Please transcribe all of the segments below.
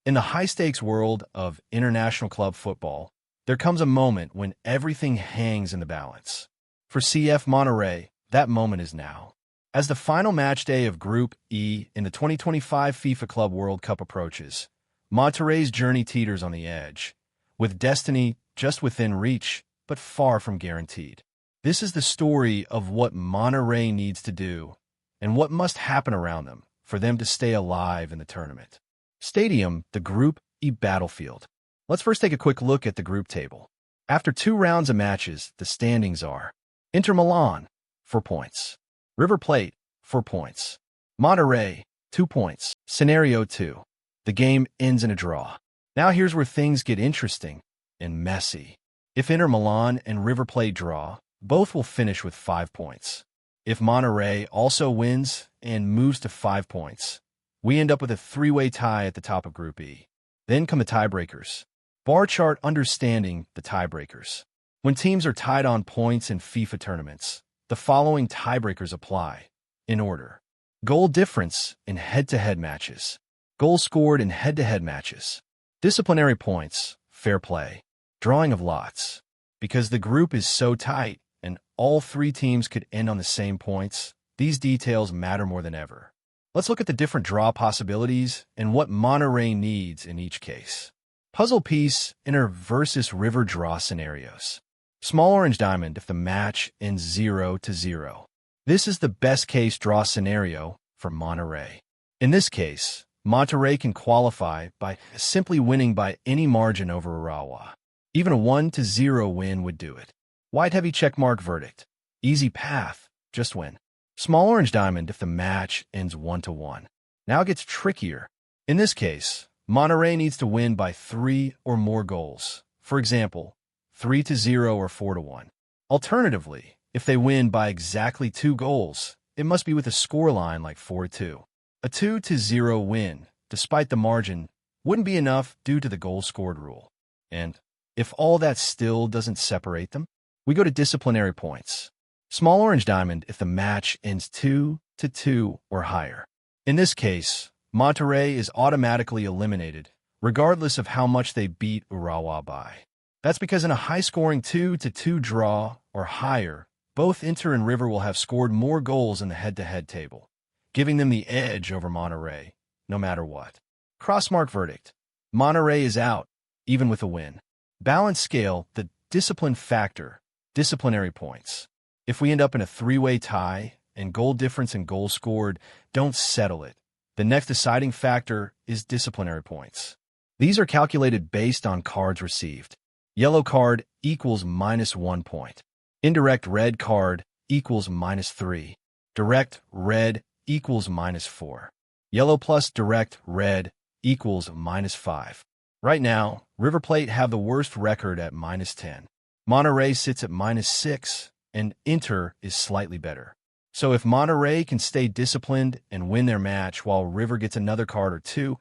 In the high-stakes world of international club football, there comes a moment when everything hangs in the balance. For CF Monterrey, that moment is now. As the final match day of Group E in the 2025 FIFA Club World Cup approaches, Monterrey's journey teeters on the edge, with destiny just within reach, but far from guaranteed. This is the story of what Monterrey needs to do and what must happen around them for them to stay alive in the tournament. Stadium, the Group E battlefield. Let's first take a quick look at the group table. After 2 rounds of matches, the standings are: Inter Milan, 4 points. River Plate, 4 points. Monterrey, 2 points. Scenario 2. The game ends in a draw. Now here's where things get interesting and messy. If Inter Milan and River Plate draw, both will finish with 5 points. If Monterrey also wins and moves to 5 points, we end up with a 3-way tie at the top of Group E. Then come the tiebreakers. Bar chart understanding the tiebreakers. When teams are tied on points in FIFA tournaments, the following tiebreakers apply, in order. Goal difference in head-to-head matches. Goals scored in head-to-head matches. Disciplinary points, fair play. Drawing of lots. Because the group is so tight and all 3 teams could end on the same points, these details matter more than ever. Let's look at the different draw possibilities and what Monterrey needs in each case. Puzzle piece, Inter versus River draw scenarios. Small orange diamond if the match ends 0-0. This is the best case draw scenario for Monterrey. In this case, Monterrey can qualify by simply winning by any margin over Urawa. Even a 1-0 win would do it. White heavy checkmark verdict. Easy path, just win. Small orange diamond if the match ends 1-1. Now it gets trickier. In this case, Monterrey needs to win by 3 or more goals. For example, 3-0 or 4-1. Alternatively, if they win by exactly 2 goals, it must be with a scoreline like 4-2. A 2-0 win, despite the margin, wouldn't be enough due to the goal scored rule. And if all that still doesn't separate them, we go to disciplinary points. Small orange diamond if the match ends 2-2 or higher. In this case, Monterrey is automatically eliminated, regardless of how much they beat Urawa by. That's because in a high-scoring 2-2 draw or higher, both Inter and River will have scored more goals in the head-to-head table, giving them the edge over Monterrey, no matter what. Crossmark verdict. Monterrey is out, even with a win. Balance scale, the discipline factor, disciplinary points. If we end up in a 3-way tie and goal difference and goals scored don't settle it, the next deciding factor is disciplinary points. These are calculated based on cards received. Yellow card equals -1 point. Indirect red card equals -3. Direct red equals -4. Yellow plus direct red equals -5. Right now, River Plate have the worst record at -10. Monterrey sits at -6, and Inter is slightly better. So if Monterrey can stay disciplined and win their match while River gets another card or 2,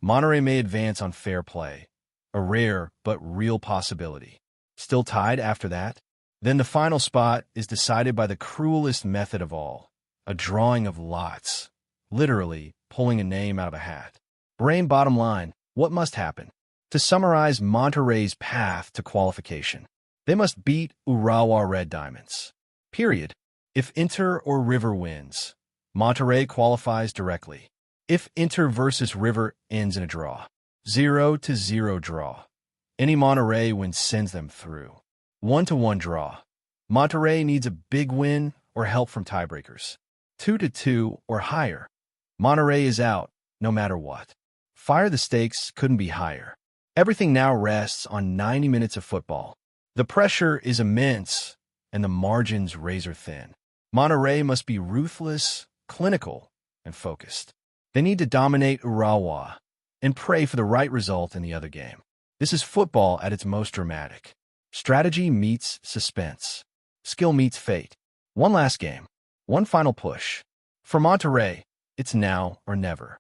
Monterrey may advance on fair play. A rare but real possibility. Still tied after that? Then the final spot is decided by the cruelest method of all, a drawing of lots, literally pulling a name out of a hat. Brain bottom line, what must happen? To summarize Monterrey's path to qualification, they must beat Urawa Red Diamonds. Period. If Inter or River wins, Monterrey qualifies directly. If Inter versus River ends in a draw, 0-0 draw, any Monterrey win sends them through. 1-1 draw, Monterrey needs a big win or help from tiebreakers. 2-2 or higher, Monterrey is out, no matter what. Fire the stakes couldn't be higher. Everything now rests on 90 minutes of football. The pressure is immense, and the margins razor thin. Monterrey must be ruthless, clinical, and focused. They need to dominate Urawa and pray for the right result in the other game. This is football at its most dramatic. Strategy meets suspense. Skill meets fate. One last game. One final push. For Monterrey, it's now or never.